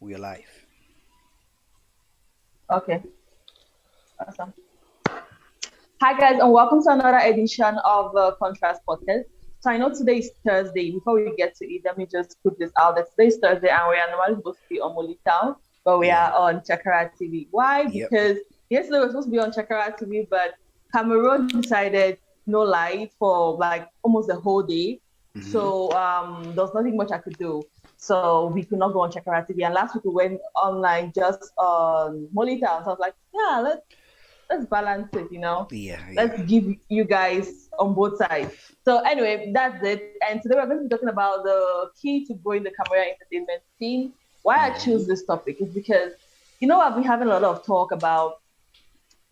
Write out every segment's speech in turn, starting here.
We're live. Okay, awesome. Hi, guys, and welcome to another edition of the Contrast Podcast. So, I know today is Thursday. Before we get to it, let me just put this out there. Today is Thursday, and we are normally supposed to be on Molitown, but we Yeah. are on Chakra TV. Why? Yep. Because yesterday we were supposed to be on Chakra TV, but Cameroon decided no light for like almost the whole day. Mm-hmm. So, there was nothing much I could do. So, we could not go on Chakra TV. And last week we went online just on Molitown. So, I was like, yeah, let's balance it. Yeah. Yeah. Let's give you guys on both sides. So anyway, that's it. And today we're going to be talking about the key to growing the camera entertainment scene. Why I Mm-hmm. choose this topic is because I've been having a lot of talk about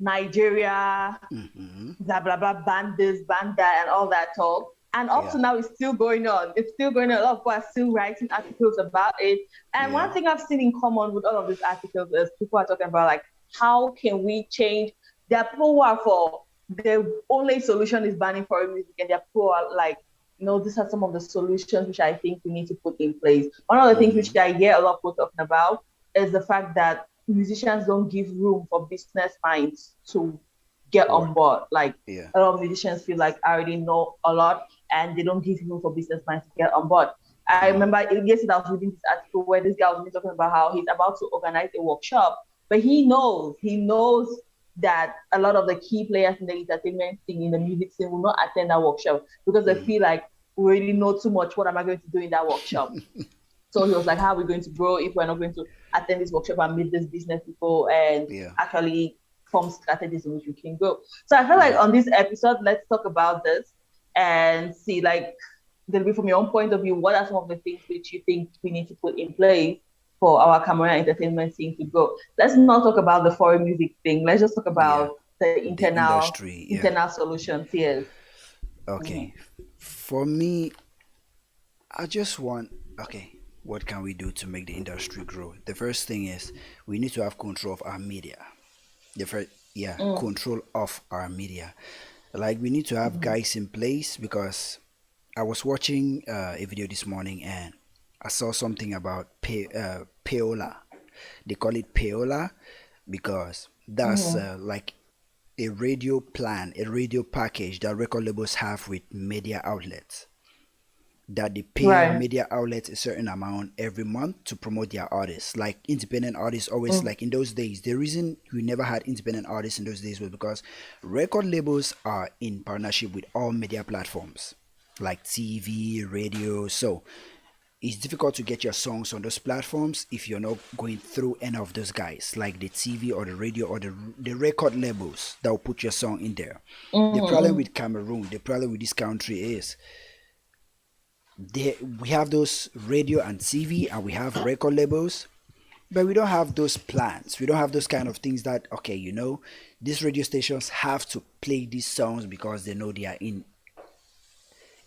Nigeria, Mm-hmm. blah blah blah, ban this, ban that, and all that talk. And up Yeah. to now, it's still going on. It's still going on. A lot of people are still writing articles about it. And Yeah. one thing I've seen in common with all of these articles is people are talking about like how can we change. There are people who are for the only solution is banning foreign music, and there are people who are like, these are some of the solutions which I think we need to put in place. One of the things Mm-hmm. which I hear a lot of people talking about is the fact that musicians don't give room for business minds to get on Work. board. Like Yeah. a lot of musicians feel like I already know a lot and they don't give room for business minds to get on board. I Mm-hmm. remember yesterday I was reading this article where this guy was talking about how he's about to organize a workshop, but he knows that a lot of the key players in the entertainment scene, in the music scene, will not attend that workshop because they Mm-hmm. feel like we already know too much. What am I going to do in that workshop? So he was like, how are we going to grow if we're not going to attend this workshop and meet these business people and Yeah. actually form strategies in which we can grow? So I feel like Mm-hmm. on this episode, let's talk about this and see like be from your own point of view, what are some of the things which you think we need to put in place for our Cameroon entertainment scene to grow? Let's not talk about the foreign music thing. Let's just talk Yeah. about the The internal industry. Yeah. internal solutions. Yes. Mm-hmm. Okay. For me, I just want. Okay. What can we do to make the industry grow? The first thing is we need to have control of our media. The first, yeah, Mm-hmm. control of our media. Like we need to have guys in place because I was watching a video this morning and I saw something about payola. They call it payola because that's Mm-hmm. like a radio plan, a radio package that record labels have with media outlets. That they pay Right. media outlets a certain amount every month to promote their artists. Like independent artists, always like in those days. The reason we never had independent artists in those days was because record labels are in partnership with all media platforms like TV, radio. So it's difficult to get your songs on those platforms if you're not going through any of those guys, like the TV or the radio or the record labels that will put your song in there. The problem Mm-hmm. with Cameroon, the problem with this country is we have those radio and TV and we have record labels, but we don't have those plans. We don't have those kind of things that okay, these radio stations have to play these songs because they know they are in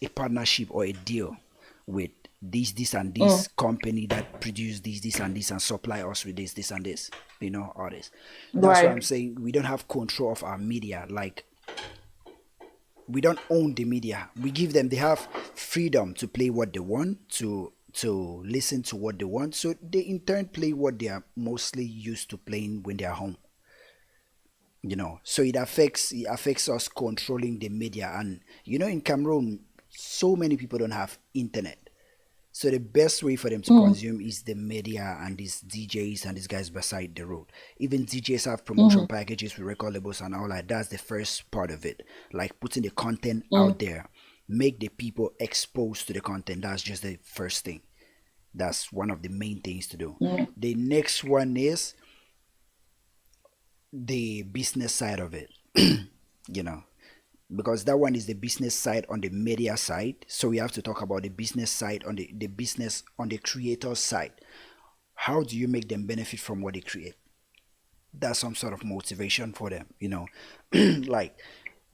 a partnership or a deal with this and Mm-hmm. this company that produce this and this and supply us with this and this, all this. That's why I'm Right. saying we don't have control of our media. Like we don't own the media. We give them, they have freedom to play what they want, to listen to what they want. So they in turn play what they are mostly used to playing when they are home. So it affects us controlling the media. And in Cameroon, so many people don't have internet. So the best way for them to Mm-hmm. consume is the media and these DJs and these guys beside the road. Even DJs have promotion Mm-hmm. packages with record labels and all that. That's the first part of it. Like putting the content Mm-hmm. out there, make the people exposed to the content. That's just the first thing. That's one of the main things to do. Mm-hmm. The next one is the business side of it. you know, because that one is the business side on the media side. So we have to talk about the business side on the business on the creator side. How do you make them benefit from what they create? That's some sort of motivation for them. Like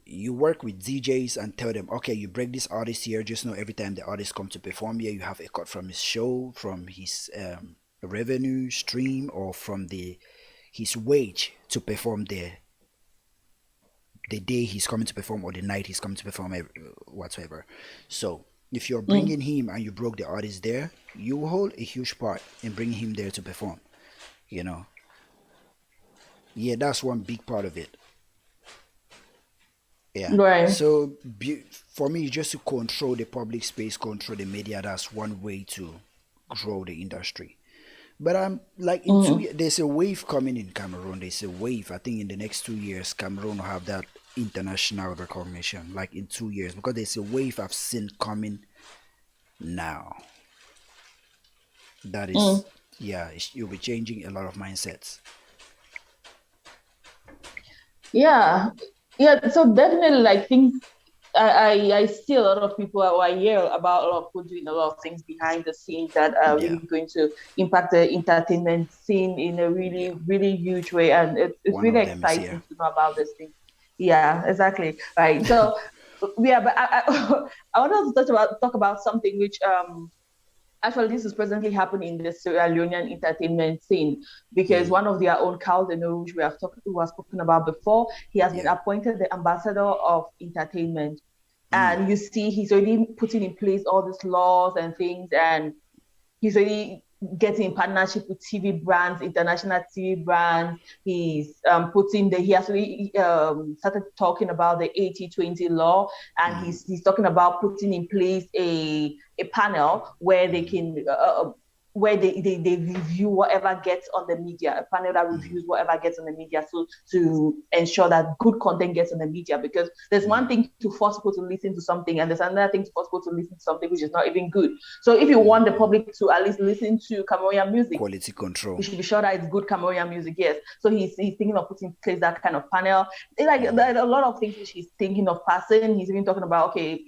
you work with DJs and tell them, okay, you break this artist here. Just know every time the artist come to perform here, you have a cut from his show, from his revenue stream, or from the his wage to perform there the day he's coming to perform or the night he's coming to perform, whatsoever. So If you're Mm. bringing him and you broke the artist there, you hold a huge part in bringing him there to perform. You know, yeah, that's one big part of it. Yeah. Right. So for me, just to control the public space, control the media, that's one way to grow the industry. But I'm like in Mm. there's a wave coming in Cameroon. There's a wave. I think in the next 2 years, Cameroon will have that international recognition. Like in 2 years, because there's a wave I've seen coming now. That Mm. is, yeah, you'll be changing a lot of mindsets. Yeah. Yeah. So definitely, like things. I see a lot of people, or I hear about a lot of people doing a lot of things behind the scenes that are Yeah, really going to impact the entertainment scene in a yeah. really, really huge way. And it's One really of them is here. exciting to know about this thing. Yeah, exactly. Right. So yeah, but I wanted to talk about something which actually this is presently happening in the Sierra Leonean entertainment scene because Mm, one of their own Carl the which we have spoken about before, he has been yeah. appointed the ambassador of entertainment. Mm, And you see he's already putting in place all these laws and things, and he's already getting in partnership with TV brands, international TV brands. He's he has really started talking about the 80/20 law, and mm, he's talking about putting in place a panel where they mm, can where they review whatever gets on the media, a panel that mm, reviews whatever gets on the media, so to ensure that good content gets on the media. Because there's one mm, thing to force people to listen to something, and there's another thing to force people to listen to something which is not even good. So if you want the mm. public to at least listen to Cameroonian music, Quality control. we should be sure that it's good Cameroonian music. Yes. So he's thinking of putting in place that kind of panel. It's like Mm, there are a lot of things which he's thinking of passing. He's even talking about, okay,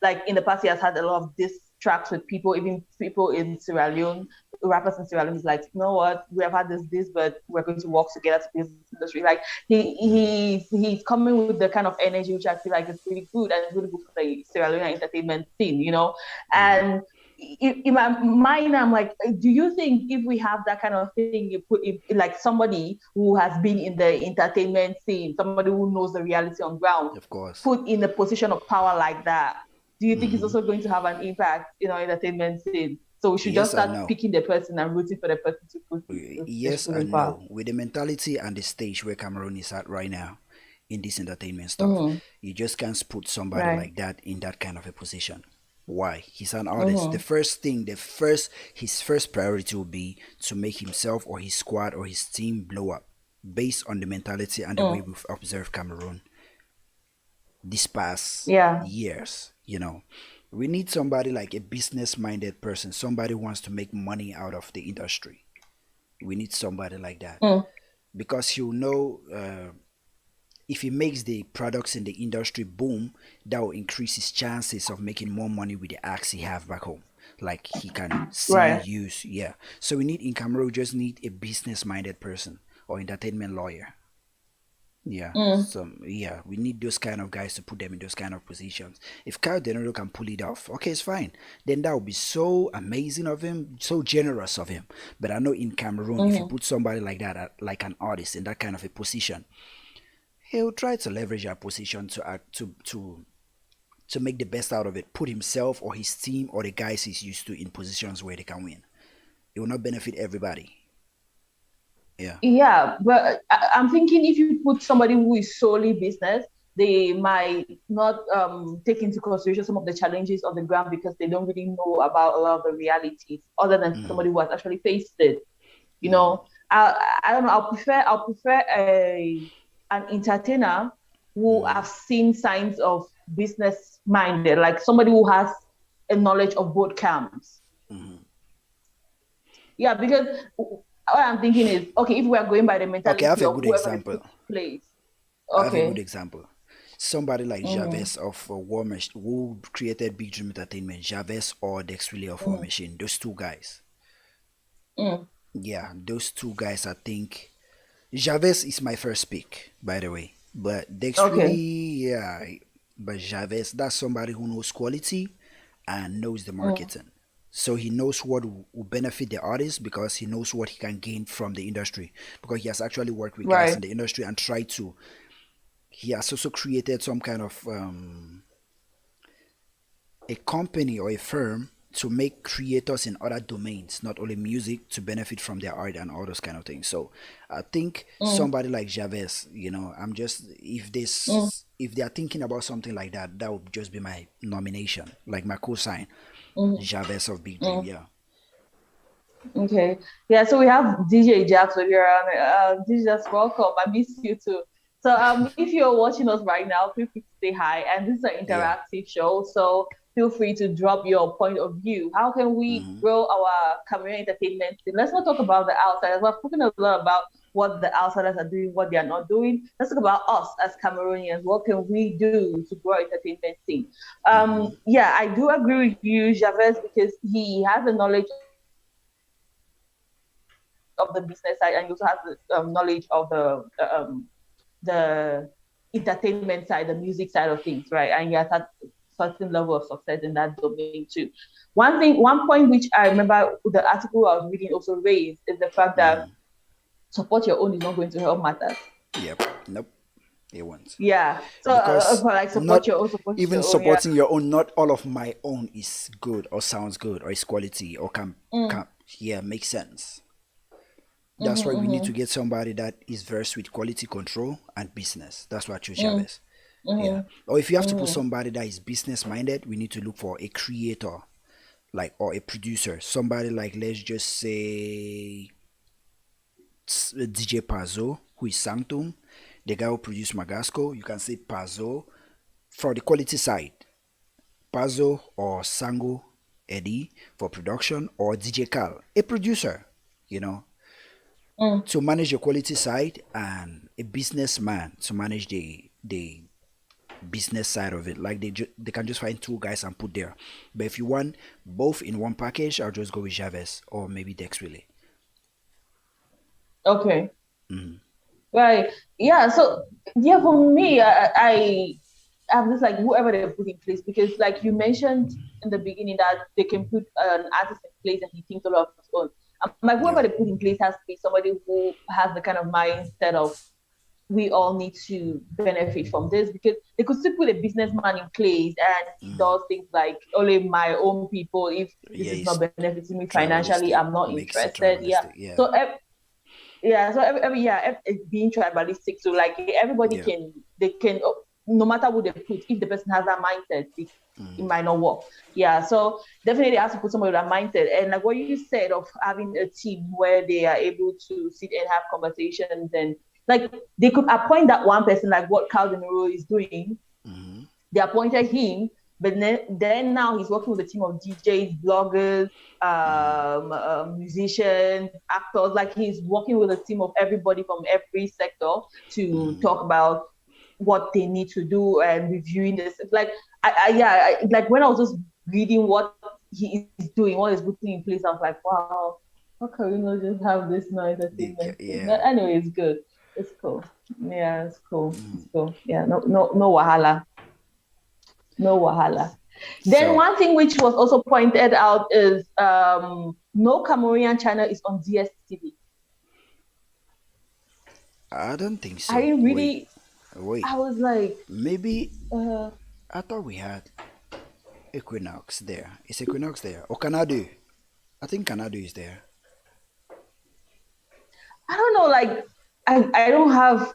like in the past he has had a lot of diss tracks with people, even people in Sierra Leone, rappers in Sierra Leone. He's like, you know what, we have had this, but we're going to work together to build this industry. Like mm, he's coming with the kind of energy which I feel like is really good and it's really good for the Sierra Leone entertainment scene. mm. And in my mind, I'm like, do you think if we have that kind of thing, you put like somebody who has been in the entertainment scene, somebody who knows the reality on ground, Of course. put in a position of power like that, do you think it's Hmm. also going to have an impact in our entertainment scene? So we should just Yes and start no. picking the person and rooting for the person to push Yes people in and power. no. With the mentality and the stage where Cameroon is at right now in this entertainment stuff, Mm-hmm. you just can't put somebody Right. like that in that kind of a position. Why? He's an artist. Mm-hmm. His first priority will be to make himself or his squad or his team blow up based on the mentality and the way Mm. we've observed Cameroon these past Yeah. years. We need somebody like a business minded person, somebody who wants to make money out of the industry. We need somebody like that Mm. because he'll know if he makes the products in the industry boom, that will increase his chances of making more money with the acts he have back home. Like he can see, Right. use, yeah. So we need in Cameroon, we just need a business minded person or entertainment lawyer. Yeah, Mm. yeah, we need those kind of guys to put them in those kind of positions. If Kyle Denaro can pull it off, okay, it's fine. Then that would be so amazing of him, so generous of him. But I know in Cameroon, if you Mm-hmm. put somebody like that, like an artist in that kind of a position, he'll try to leverage that position to act to make the best out of it. Put himself or his team or the guys he's used to in positions where they can win. It will not benefit everybody. Yeah. Yeah, but I'm thinking if you put somebody who is solely business, they might not take into consideration some of the challenges on the ground because they don't really know about a lot of the realities, other than Mm-hmm. somebody who has actually faced it. You Mm-hmm. know, I don't know. I'll prefer an entertainer who Mm-hmm. have seen signs of business minded, like somebody who has a knowledge of both camps. Mm-hmm. Yeah, because what I'm thinking is, okay, if we are going by the Okay, I have mentality a of good whoever they example. put in place, I have a good okay. example. Somebody like Mm-hmm. Javez of War Machine, who created Big Dream Entertainment, Javez or Dex Riley of War Mm-hmm. Machine, those two guys. Mm. Yeah, those two guys, I think. Javez is my first pick, by the way. But Dex Okay. Riley, yeah. But Javez, that's somebody who knows quality and knows the Mm. marketing. So he knows what will benefit the artist because he knows what he can gain from the industry. Because he has actually worked with guys in Right. the industry and tried to. He has also created some kind of a company or a firm to make creators in other domains, not only music, to benefit from their art and all those kind of things. So I think Mm, somebody like Javez, I'm just mm, if they are thinking about something like that, that would just be my nomination, like my co-sign, mm, Javez of Big Dream. mm. Yeah. Okay. Yeah, so we have DJ Jackson here. DJ Jackson, welcome. I miss you too. So if you're watching us right now, feel free to say hi. And this is an Yeah. interactive show, so feel free to drop your point of view. How can we Hmm. grow our Cameroon entertainment scene? Let's not talk about the outsiders. We're talking a lot about what the outsiders are doing, what they are not doing. Let's talk about us as Cameroonians. What can we do to grow entertainment scene? Hmm. Yeah, I do agree with you, Chavez, because he has the knowledge of the business side and you also have the knowledge of the entertainment side, the music side of things, right? And you have had a certain level of success in that domain too. One point which I remember the article I was reading also raised is the fact that Hmm. support your own is not going to help matters. Yep. Nope. They won't. Yeah. So Because for like not support even your own. Yeah. supporting your own, not all of my own is good or sounds good or is quality or Mm, can yeah, makes sense. That's why we need to mm-hmm, get somebody that is versed with quality control and business. That's why I choose mm-hmm, Chavez. Yeah. mm-hmm, Or if you have to put mm-hmm. somebody that is business minded, we need to look for a creator, like, or a producer. Somebody like, let's just say DJ Pazzo, who is Sanctum, the guy who produced Magasco. You can say Pazzo for the quality side, Pazzo or Sango Eddie for production, or DJ Cal, a producer, you know, Mm. to manage the quality side, and a businessman to manage the business side of it. Like they can just find two guys and put there. But if you want both in one package, I'll just go with Chavez or maybe Dex Willy. Okay. Mm. Right. Yeah. So yeah, for me, I have this like whoever they put in place because like you mentioned in the beginning that they can put an artist in place and he thinks a lot of his own. I'm like Yeah. whoever they put in place has to be somebody who has the kind of mindset of we all need to benefit from this because they could still put a businessman in place and he Mm. does things like only my own people if this Yeah, is not it's benefiting me financially tribalistic. I'm not Makes it interested. Yeah. tribalistic. Yeah. So yeah, so every yeah, it's being tribalistic. So like everybody Yeah. can they can no matter who they put, if the person has that mindset, it Mm. might not work. Yeah, so definitely has to put somebody with that mindset. And like what you said of having a team where they are able to sit and have conversations and like they could appoint that one person like what Carl De is doing. Mm-hmm. They appointed him, but then now he's working with a team of DJs, bloggers, Mm-hmm. musicians, actors. Like he's working with a team of everybody from every sector to Mm-hmm. talk about what they need to do and reviewing this. Like, like when I was just reading what he is doing, what he's putting in place, I was like, wow, how can we not just have this nice entertainment thing? Yeah. But anyway, it's good. It's cool. Yeah, it's cool. Mm. It's cool. Yeah, no wahala. No wahala. Then So one thing which was also pointed out is no Cameroonian channel is on DSTV. I don't think I so. didn't Wait, really. wait. I was like, Maybe uh, I thought we had Equinox there. Is Equinox there? Or Canadu? I think Canadu is there. I don't know. Like, I don't have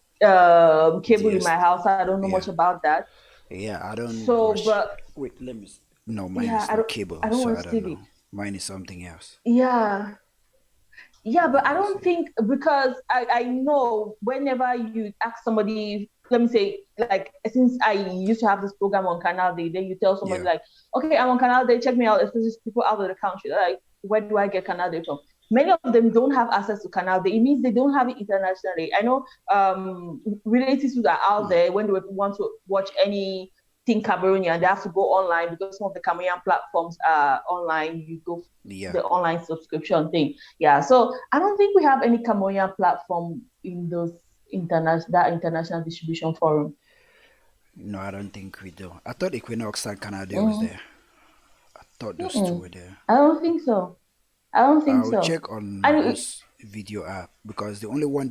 cable in DS. my house. I don't know Yeah. much about that. Yeah, I don't So, watch. but Wait, let me. No, mine yeah, is not cable, I don't so I watch don't know. TV. Mine is something else. Yeah, yeah, but I Let me don't see. think because I know whenever you ask somebody, let me say, like since I used to have this program on Canal Day, then you tell somebody Yeah. like, okay, I'm on Canal Day, check me out, especially people out of the country. They're like, where do I get Canal Day from? Many of them don't have access to Canal Day. It means they don't have it internationally. I know relatives who are out Mm. there when they want to watch any thing Cameroonian, they have to go online because some of the Cameroonian platforms are online. You go Yeah. the online subscription thing. Yeah. So I don't think we have any Cameroonian platform in those international distribution forum. No, I don't think we do. I thought Equinox and Canada was Mm, there. I thought those two mm-mm. were there. I don't think so. I don't think I'll so. check on my And host video app because the only one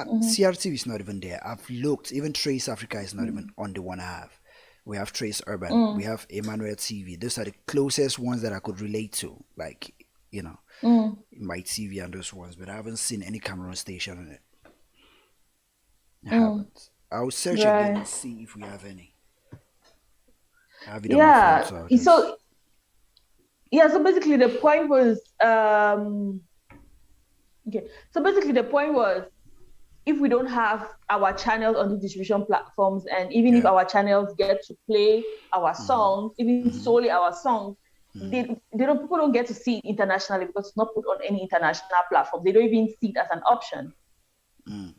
mm-hmm, CRT is not even there. I've looked. Even Trace Africa is not even mm-hmm. on the one I have. we have Trace Urban, we Mm, have Emmanuel TV. Those are the closest ones that I could relate to, like, you know, mm, my TV and those ones. But I haven't seen any Cameroon station on it. I mm. haven't. I'll search again Right. and see if we have any. I have it on my phone, Yeah. so I'll just. So yeah, so basically the point was okay. So basically the point was if we don't have our channels on the distribution platforms, and even if Yeah. our channels get to play our Mm-hmm. songs, even Mm-hmm. solely our songs, Mm-hmm. they don't people don't get to see it internationally because it's not put on any international platform. They don't even see it as an option. Mm.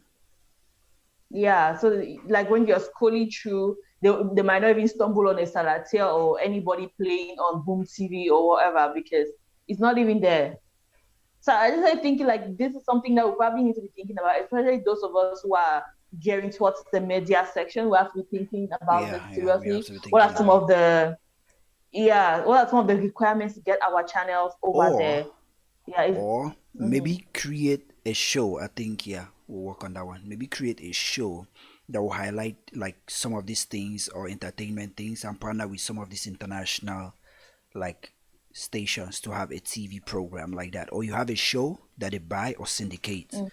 Yeah, so like when you're scrolling through, they might not even stumble on a Salatel or anybody playing on Boom TV or whatever because it's not even there. So I just started thinking like this is something that we probably need to be thinking about, especially those of us who are gearing towards the media section. We have to be thinking about this Yeah, yeah, we have seriously. to be What thinking are some about. of the yeah, what are some of the requirements to get our channels over Or there? Yeah, it's or mm-hmm, maybe create a show. I think, yeah, we'll work on that one. Maybe create a show that will highlight like some of these things or entertainment things and partner with some of these international like stations to have a TV program like that. Or you have a show that they buy or syndicate, mm,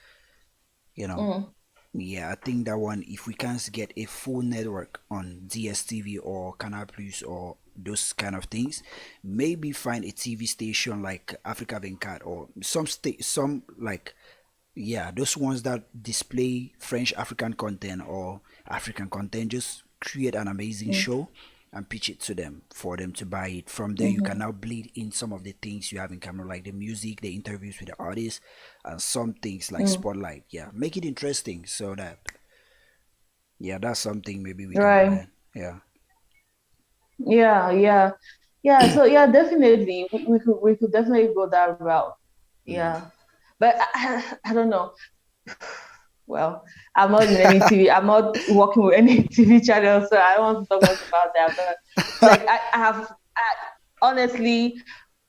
you know. mm, Yeah, I think that one, if we can't get a full network on DSTV or Canal Plus or those kind of things, maybe find a TV station like Africa Venkat or some like, yeah, those ones that display French African content or African content, just create an amazing mm, show and pitch it to them for them to buy it. From there, you can mm-hmm, now bleed in some of the things you have in camera, like the music, the interviews with the artists, and some things like mm. spotlight. Yeah, make it interesting so that, yeah, that's something maybe we can Right. plan. Yeah. Yeah, yeah. Yeah, so yeah, definitely we could definitely go that route. Mm. Yeah. But I don't know. Well, I'm not in any TV. I'm not working with any TV channel, so I don't want to talk much about that. But like honestly,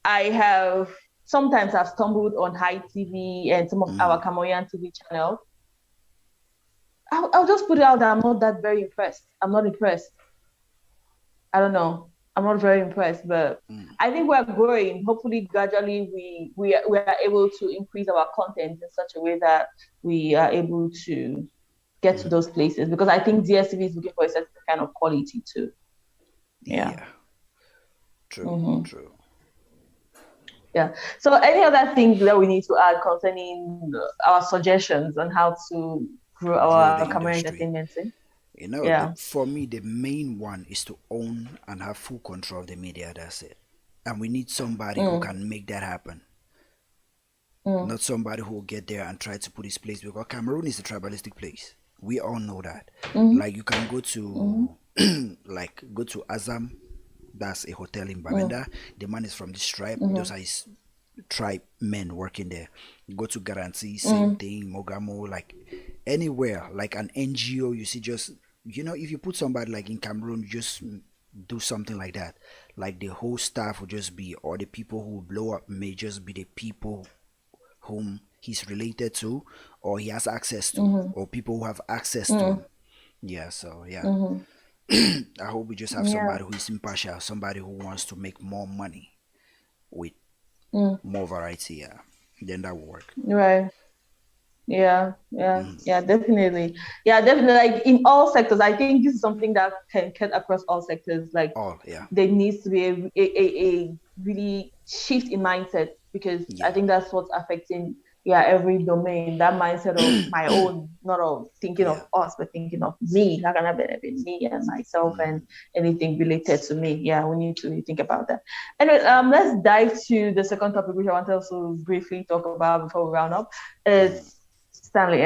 I have sometimes I've stumbled on High TV and some of our Mm. Cameroonian TV channels. I'll just put it out that I'm not that very impressed. I'm not impressed. I don't know. I'm not very impressed, but Mm. I think we're growing. Hopefully, gradually, we are able to increase our content in such a way that we are able to get to Mm. those places. Because I think DSTV is looking for a certain kind of quality too. Yeah. Yeah. True. Mm-hmm. True. Yeah. So, any other things that we need to add concerning our suggestions on how to grow Grow our the camera industry. entertainment scene? The, Yeah. for me, the main one is to own and have full control of the media. That's it. And we need somebody who Mm, can make that happen. mm, Not somebody who will get there and try to put his place, because Cameroon is a tribalistic place. We all know that. mm, Like you can go mm, to like go to Azam, that's a hotel in mm, Bamenda. The man is from this tribe. mm, Those are his tribe men working there. Go to Guarantee, same mm, thing. Mogamo, like anywhere, like an NGO. You see, just if you put somebody like in Cameroon, you just do something like that. Like the whole staff will just be, or the people who blow up may just be the people whom he's related to, or he has access to, mm, or people who have access to mm, him. Yeah, so yeah. mm. I hope we just have Yeah. somebody who is impartial, somebody who wants to make more money with Mm, more variety. Yeah, then that will work. right. Yeah, yeah, Mm. yeah, definitely. Yeah, definitely. Like in all sectors, I think this is something that can cut across all sectors. Like All, yeah, there needs to be a really shift in mindset because I yeah, think that's what's affecting every domain. That mindset of my own, not of thinking of yeah. us, but thinking of me. How can I benefit me and myself and Mm. anything related to me? Yeah, we need to really think about that. Anyway, let's dive to the second topic which I wanted to briefly talk about before we round up. Mm. Is Stanley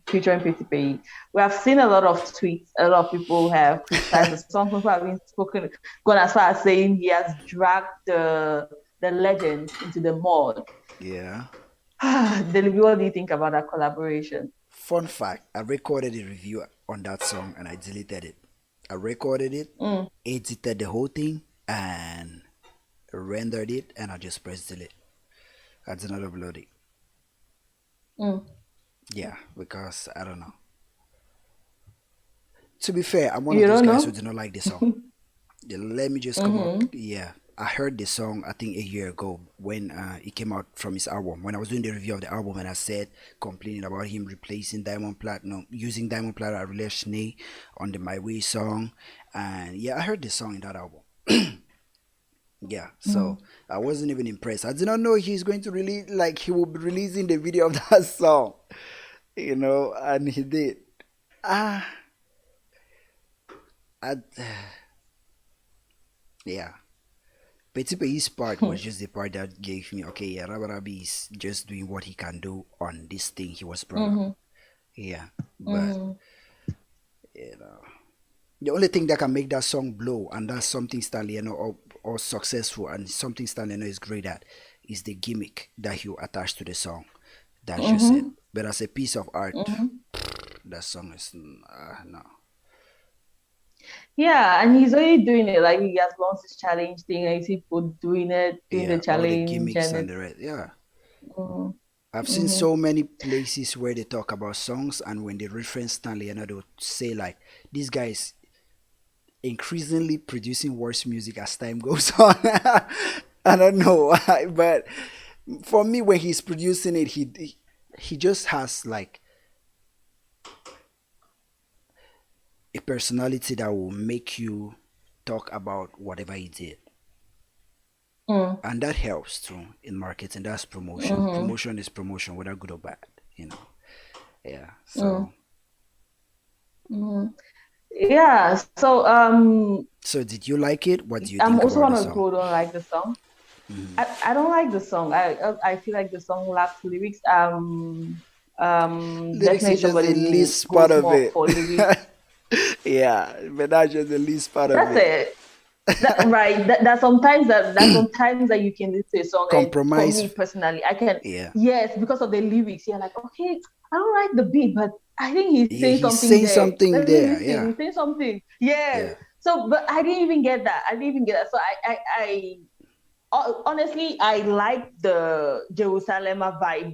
featuring PTP. We have seen a lot of tweets. A lot of people have criticized us. Some people have been gone as far as saying he has dragged the legend into the mud. Yeah. Delivery, what do you think about that collaboration? Fun fact: I recorded a review on that song and I deleted it. I recorded it, Mm, edited the whole thing, and rendered it, and I just pressed delete. I did not upload it. mm. Yeah, because I don't know. To be fair, I'm one of You those don't guys who know? do not like the song. Yeah, let me just come up. Mm-hmm. Yeah, I heard the song I think a year ago when it came out from his album. When I was doing the review of the album, and I said complaining about him replacing Diamond Platinum, using Diamond Platinum Relation on the My Way song, and yeah, I heard the song in that album. Yeah, Mm-hmm. so I wasn't even impressed. I did not know he's going to release like he will be releasing the video of that song, and he did. Ah, I, yeah. Petit Pay's part was just the part that gave me, okay, yeah, Rabarabi is just doing what he can do on this thing he was brought up. Mm-hmm. Yeah, but Mm-hmm. you know, the only thing that can make that song blow, and that's something Stanley, or successful, and something Stanley is great at, is the gimmick that you attach to the song. That's just it. Mm-hmm. But as a piece of art, Mm-hmm. that song is no. Yeah, and he's already doing it. Like he has launched this challenge thing, and you see people doing it, doing the Yeah, all the challenge, gimmicks and and it's the rest. Yeah, mm-hmm. I've seen Mm-hmm. so many places where they talk about songs, and when they reference Stanley, they'll say like, "This guy is increasingly producing worse music as time goes on." I don't know why, but for me, when he's producing it, he just has like a personality that will make you talk about whatever he did, Mm-hmm. and that helps too in marketing. That's promotion. Mm-hmm. Promotion is promotion, whether good or bad. You know. Yeah. Mm-hmm. So. Mm-hmm. Yeah. So So did you like it? What do you I'm think also about one the of the song? people who don't like the song. Hmm. I don't like the song. I feel like the song lacks lyrics. Lyrics Definitely is just somebody the who least part goes of more it. for lyrics. Yeah, but that's just the least part of That's it. it. Right. That sometimes that you can listen to a song, and for Compromise. me personally, I can, Yeah, yes, because of the lyrics. You're like, okay, I don't like the beat, but I think he's yeah, saying he's something saying there. something Let me there. listen. Yeah, He's saying something. Yes. yeah, So, but I didn't even get that. I didn't even get that. So honestly, I like the Jerusalem vibe,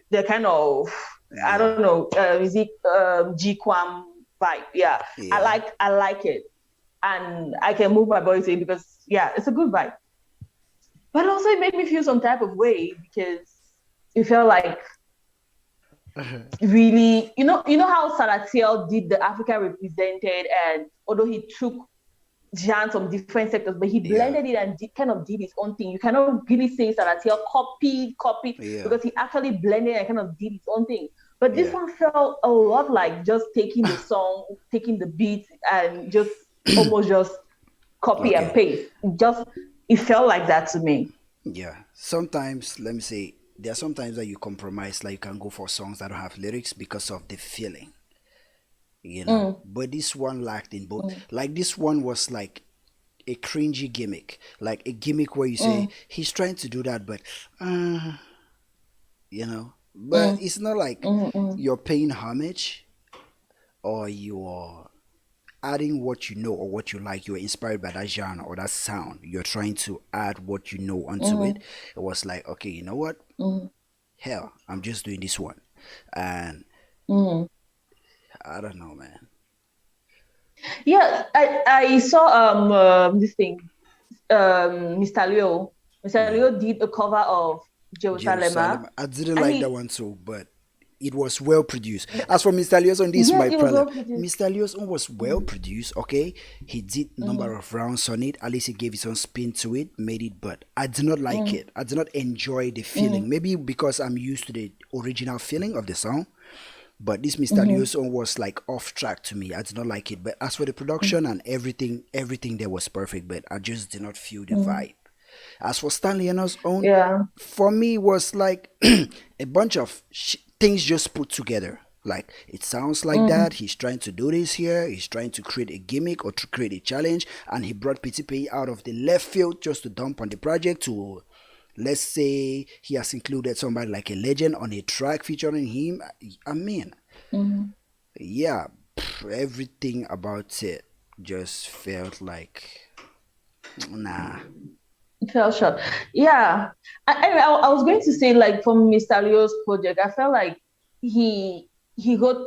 the kind of, I yeah, don't know, is it G-Quam vibe? Yeah, yeah. I like it, and I can move my body to it because yeah, it's a good vibe. But also, it made me feel some type of way because it felt like really, you know how Salatiel did the Africa represented, and although he took Jan from different sectors, but he Yeah, blended it and kind of did his own thing. You cannot really say Salatiel copied yeah, because he actually blended and kind of did his own thing. But this yeah. one felt a lot like just taking the song, taking the beat, and just almost just copy and Okay. paste. It felt like that to me. Yeah. Sometimes, let me say, there are sometimes that you compromise, like you can go for songs that don't have lyrics because of the feeling. Mm, But this one lacked in both. mm, Like this one was like a cringy gimmick, like a gimmick where you say mm, he's trying to do that, but uh, but mm, it's not like mm, mm, you're paying homage or you're adding what you know or what you like. You're inspired by that genre or that sound. You're trying to add what you know onto it. mm, It was like, okay, you know what? mm, Hell, I'm just doing this one, and mm. I don't know, man. Yeah, I saw this thing Mr. Leo. Mr. Mhm. Leo did a cover of Jerusalem, Jerusalem. I didn't and like that one too, but it was well produced. As for Mr. Leo's own, this is yes, my it was problem. well produced. Mr. Leo's own was well Mm-hmm, produced, okay? He did mm-hmm, number of rounds on it. At least he gave his own spin to it, made it, but I did not like it. I did not enjoy the mm-hmm, feeling. Maybe because I'm used to the original feeling of the song. But this Mr. mm-hmm, Leo's own was like off track to me. I did not like it. But as for the production and everything there was perfect. But I just did not feel the mm-hmm. vibe. As for Stanley Eno's own, Yeah. for me was like a bunch of things just put together. Like it sounds like Mm-hmm, that. He's trying to do this here. He's trying to create a gimmick or to create a challenge, and he brought PTP out of the left field just to dump on the project to. Let's say he has included somebody like a legend on a track featuring him. I mean, mm-hmm. yeah, everything about it just felt like nah. It fell short. Yeah. I was going to say like from Mr. Leo's project, I felt like he got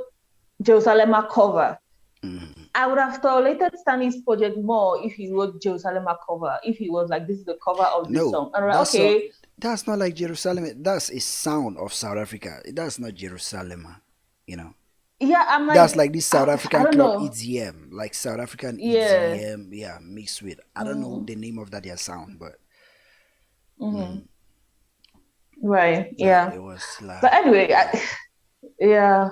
Jerusalem cover. Mhm. I would have tolerated Stanley's project more if he wrote Jerusalem cover. If he was like, this is the cover of this No, song. And I'm like, that's not. okay, That's not like Jerusalem. That's a sound of South Africa. That's not Jerusalem. You know. yeah, I'm That's like, like this South I African don't club know. EDM, like South African Yeah. EDM, yeah, mixed with I don't know Mm, the name of that their sound, but hmm. mm, Right. but Yeah. it was But like anyway, yeah. yeah,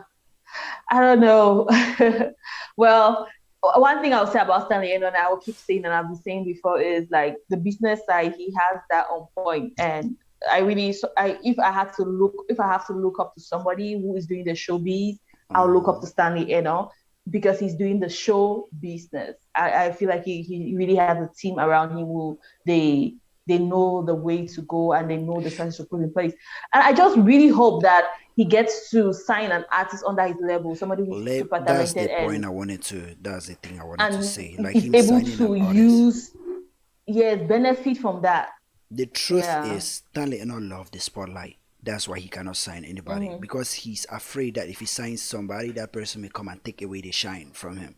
I don't know. Well, one thing I'll say about Stanley, and I will keep saying, and I've been saying before, is like the business side, he has that on point. And I really, so if I have to look up to somebody who is doing the showbiz, I'll look up to Hmm. Stanley, because he's doing the show business. I feel like he really has a team around him who they know the way to go and they know the strategy to put in place. And I just really hope that he gets to sign an artist under his label, somebody who's super That's the talented point I wanted to. That's the thing I wanted to and say. Like is him able signing an to artist. use, yes, benefit from that. The truth Yeah. is, Stanley Eno love the spotlight. That's why he cannot sign anybody Mm-hmm. because he's afraid that if he signs somebody, that person may come and take away the shine from him,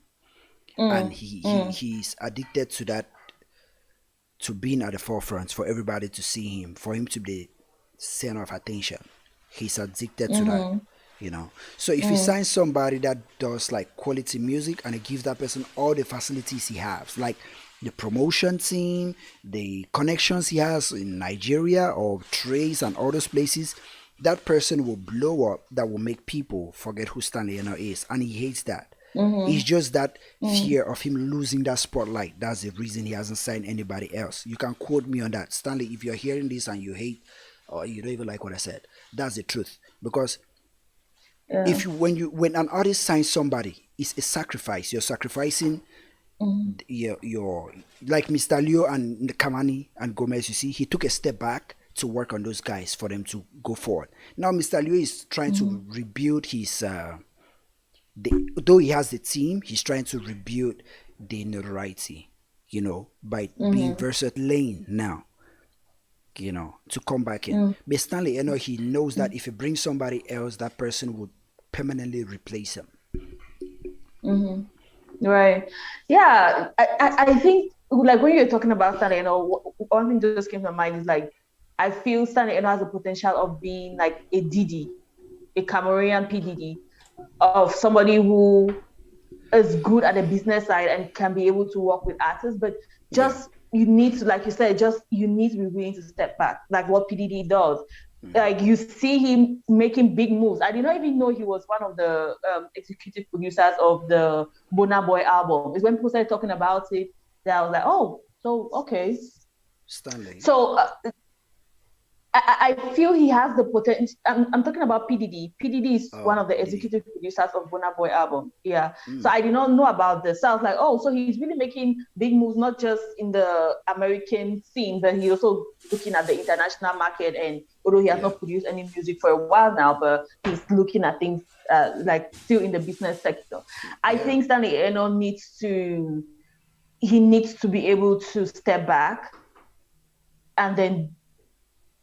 and Mm, mm, he's addicted to that, to being at the forefront for everybody to see him, for him to be center of attention. He's addicted to that, mm-hmm, you know. So if he mm, signs somebody that does like quality music and it gives that person all the facilities he has, like the promotion team, the connections he has in Nigeria or Trace and all those places, that person will blow up. That will make people forget who Stanley Eno is, and he hates that. It's mm-hmm, just that mm. fear of him losing that spotlight. That's the reason he hasn't signed anybody else. You can quote me on that. Stanley, if you're hearing this and you hate or you don't even like what I said, that's the truth. Because Yeah. if you when an artist signs somebody, it's a sacrifice. You're sacrificing Mm, your like Mr. Leo and Kamani and Gomez, you see, he took a step back to work on those guys for them to go forward. Now Mr. Leo is trying mm, to rebuild his though he has the team, he's trying to rebuild the notoriety, by being mm, versatile lane now, to come back in. mm, But Stanley, he knows mm, that if he brings somebody else, that person would permanently replace him. mm. Right. Yeah. I think like when you're talking about Stanley, one thing that just came to my mind is like I feel Stanley has the potential of being like a Didi, a Cameroonian PDD, of somebody who is good at the business side and can be able to work with artists, but Yeah. just you need to, like you said, just you need to be willing to step back, like what PDD does. Hmm. Like you see him making big moves. I did not even know he was one of the executive producers of the Burna Boy album. It's when people started talking about it that I was like, oh, so okay. Stanley. So I feel he has the potential. I'm talking about PDD. PDD is one Oh, of the Diddy. executive producers of Burna Boy album. Yeah. So Mm. I did not know about this. So I was like, oh, so he's really making big moves, not just in the American scene, but he's also looking at the international market. And although he has Yeah. not produced any music for a while now, but he's looking at things like still in the business sector. I Yeah. think Stanley Eno needs to be able to step back and then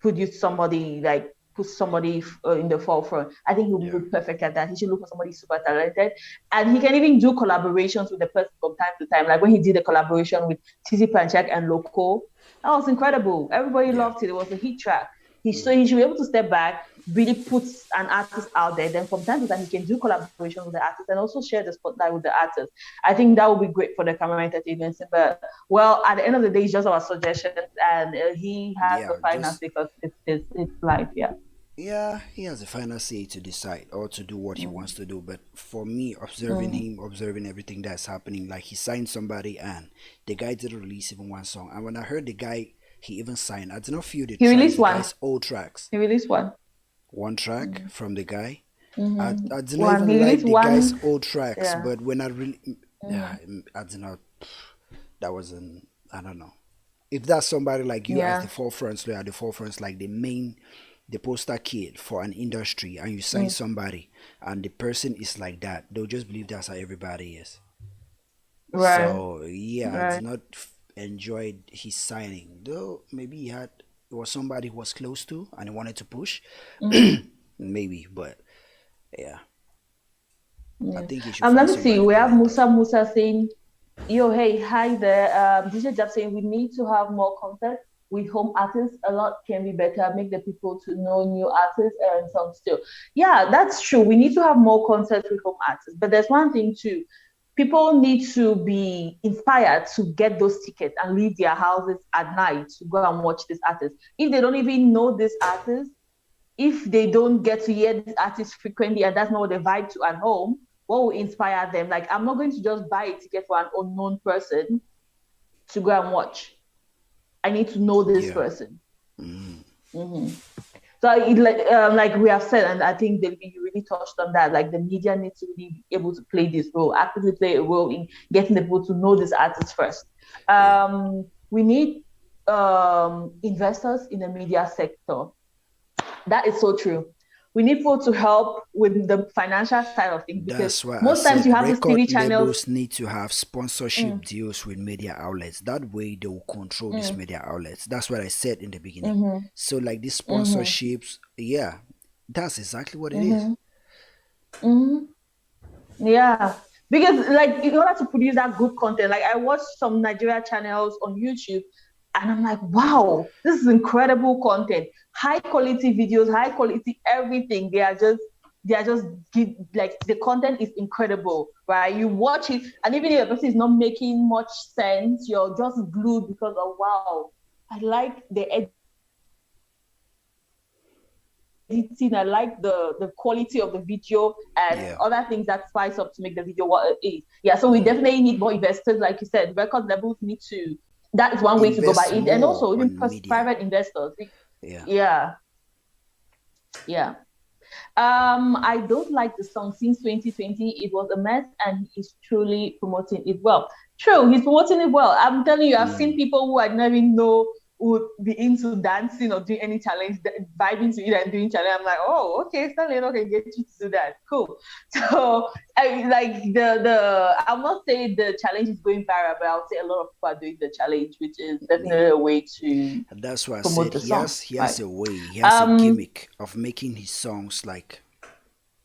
produce somebody like put somebody in the forefront. I think he'll Yeah. be perfect at that. He should look for somebody super talented, and he can even do collaborations with the person from time to time. Like when he did a collaboration with Tizzy Panchak and Loco, that was incredible. Everybody Yeah. loved it. It was a hit track. So Mm. he should be able to step back, really put an artist out there. Then from time to time, he can do collaboration with the artist and also share the spotlight with the artist. I think that would be great for the camera entertainment. But well, at the end of the day, it's just our suggestions, and he has the Yeah. final Just say because it's life. Yeah. yeah, he has a final say to decide or to do what he wants Mm, to do. But for me, observing mm. him, observing everything that's happening, like he signed somebody and the guy didn't release even one song. And when I heard the guy he even signed, I did not feel the He tracks, released the one. guy's old tracks. He released one. One track Mm-hmm. from the guy. Mm-hmm. I did not One. He even released like the guy's one. old tracks, Yeah. but when I really, Mm-hmm. I did not, that wasn't, I don't know. If that's somebody like you as the Yeah. forefront, so at the forefront, like the poster kid for an industry, and you sign Mm. somebody, and the person is like that, they'll just believe that's how everybody is. Right. So yeah, I did Right. not enjoy his signing, though. Maybe it was somebody who was close to, and he wanted to push, Mm-hmm. maybe, but yeah. I Yeah. think he should find Let me see. somebody We good have like that. Musa saying, "Yo, hey, hi there." DJ Jab saying we need to have more content with home artists. A lot can be better. Make the people to know new artists and some still. Yeah, that's true. We need to have more content with home artists. But there's one thing too. People need to be inspired to get those tickets and leave their houses at night to go and watch this artist. If they don't even know this artist, if they don't get to hear this artist frequently and that's not what they vibe to at home, what will inspire them? Like, I'm not going to just buy a ticket for an unknown person to go and watch. I need to know this Yeah. person. Mm-hmm. So, like we have said, and I think you really touched on that. Like, the media needs to be able to play this role, actively play a role in getting the people to know this artist first. Yeah. We need investors in the media sector. That is so true. We need people to help with the financial side of things because That's why I most times said you have these TV record channels. labels need to have sponsorship deals with media outlets. That way they will control these media outlets. That's what I said in the beginning. So like these sponsorships, yeah, that's exactly what it is. Yeah. Because like in order to produce that good content, like I watched some Nigeria channels on YouTube and I'm like, wow, this is incredible content. High quality videos, high quality everything. They are just like the content is incredible, right? You watch it, and even if the person is not making much sense, you're just glued because of wow. I like the editing, I like the quality of the video and Yeah. other things that spice up to make the video what it is. Yeah, so we definitely need more investors, like you said. Record labels need to. That is one way to go by Invest it, and more also even on media. private investors. Yeah. Yeah, yeah. I don't like the song since 2020. It was a mess, and he's truly promoting it well. True, he's promoting it well. I'm telling you, I've seen people who I never even know would be into dancing or doing any challenge, vibing to it and doing challenge. I'm like, oh, okay, Stanley can get you to do that. Cool. So, like I'll not say the challenge is going viral, but I'll say a lot of people are doing the challenge, which is Yeah. definitely a way to That's why I promote said the he song, has he right? has a way, he has a gimmick of making his songs like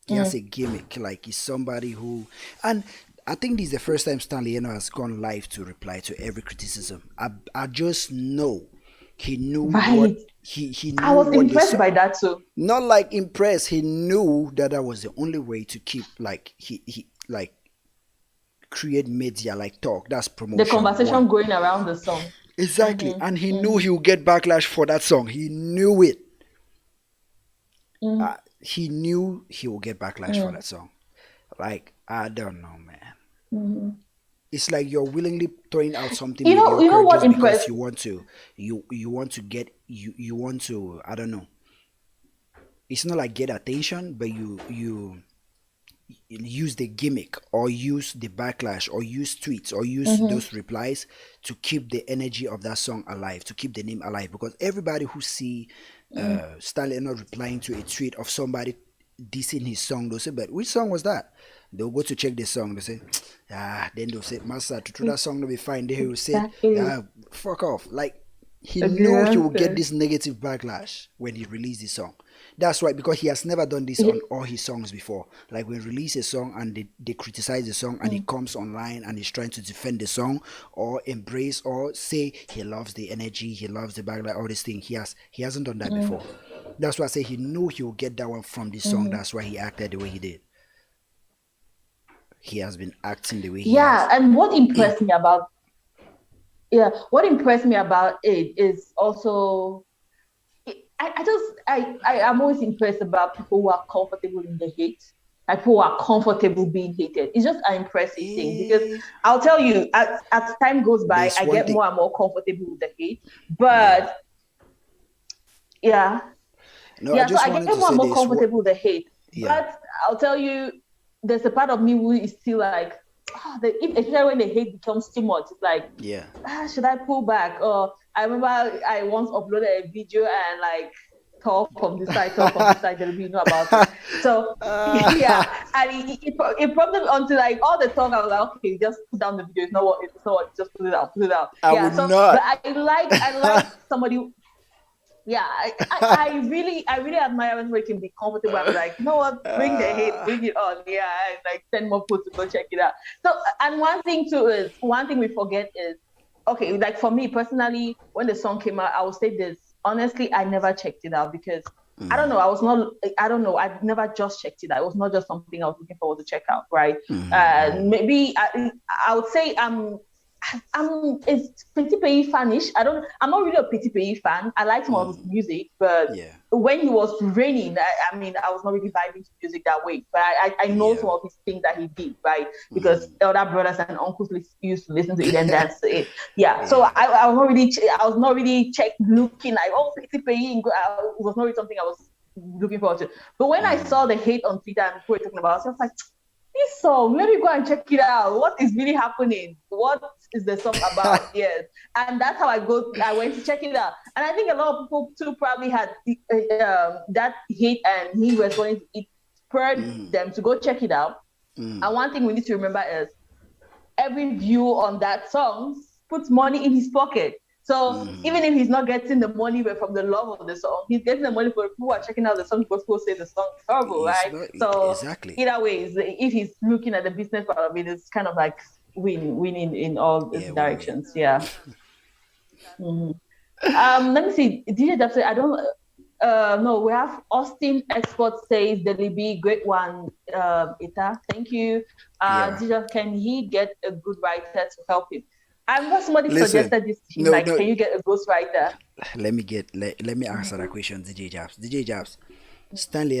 he has a gimmick, like he's somebody who, and I think this is the first time Stanley has gone live to reply to every criticism. I just know he knew what Right. he I knew was what the impressed by that too. not like impressed. He knew that that was the only way to keep like he like create media like talk. That's The promotion conversation one. going around the song. Exactly, and he knew he would get backlash for that song. He knew it. He knew he would get backlash for that song. Like I don't know, man. It's like you're willingly throwing out something You know mediocre what just because impressed? you want to you want to get you want to, I don't know. It's not like get attention, but you use the gimmick or use the backlash or use tweets or use those replies to keep the energy of that song alive, to keep the name alive, because everybody who see Stanley not replying to a tweet of somebody dissing his song, they'll say, but which song was that? They'll go to check the song, they say, then they'll say, master, to that song will be fine. They will say, Exactly. fuck off. Like he knew he would get Exactly. this negative backlash when he released the song. That's why, because he has never done this Yeah. on all his songs before. Like when he release a song and they criticize the song and he comes online and he's trying to defend the song or embrace or say he loves the energy, he loves the backlash, all this thing. He hasn't done that before. That's why I say he knew he would get that one from this song. That's why he acted the way he did. He has been acting the way he Yeah, has. and what impressed me about it is also I'm always impressed about people who are comfortable in the hate, like people who are comfortable being hated. It's just an impressive thing because Eh, I'll tell you, as time goes by, there's I one get thing. more and more comfortable with the hate. Yeah. But yeah, No, I yeah, so just I get wanted to more and say more this. What? comfortable with the hate. Yeah. But I'll tell you, there's a part of me who is still like, especially when the hate becomes too much, it's like, Yeah. should I pull back? Or I remember I once uploaded a video and like talk from this side, there'll be no about it. So yeah, and it probably until like all the talk, I was like, okay, just put down the video. It's not what, just put it out. I Yeah. would So, but not. I like somebody. Yeah, I really admire when we can be comfortable. I'm like, you know what, bring the hate, bring it on. Yeah, and like 10 more people to go check it out. So, and one thing too is one thing we forget is okay, like for me personally, when the song came out, I will say this. Honestly, I never checked it out because I don't know. I don't know. I never just checked it out. It was not just something I was looking forward to check out, right? Maybe I would say it's Petit Pays fanish. I'm not really a Petit Pays fan. I like some of his music, but Yeah. when he was raining, I mean, I was not really vibing to music that way. But I know Yeah. some of his things that he did, right? Because elder brothers and uncles used to listen to it and dance to it. Yeah. So Yeah. I was not really looking like, oh, Petit Pays. It was not really something I was looking forward to. But when I saw the hate on Twitter and people were talking about, I was like, this song, let me go and check it out. What is really happening? What is the song about? Yes. And that's how I went to check it out. And I think a lot of people too probably had that hate and he was going to it spurred them to go check it out. And one thing we need to remember is every view on that song puts money in his pocket. So even if he's not getting the money from the love of the song, he's getting the money for people who are checking out the song because people say the song is horrible, It's right? not So exactly. either way, if he's looking at the business part of it, it's kind of like winning in all Yeah, win-win. directions. Yeah. Mhm. Let me see. DJ Dapsy, I don't. No, we have Austin Export says Deli B, great one. Ita, thank you. Yeah. DJ, can he get a good writer to help him? I remember somebody Listen. suggested this to him, No, like, no. can you get a ghostwriter? Let me answer that question, DJ Jabs. DJ Jabs. Stanley,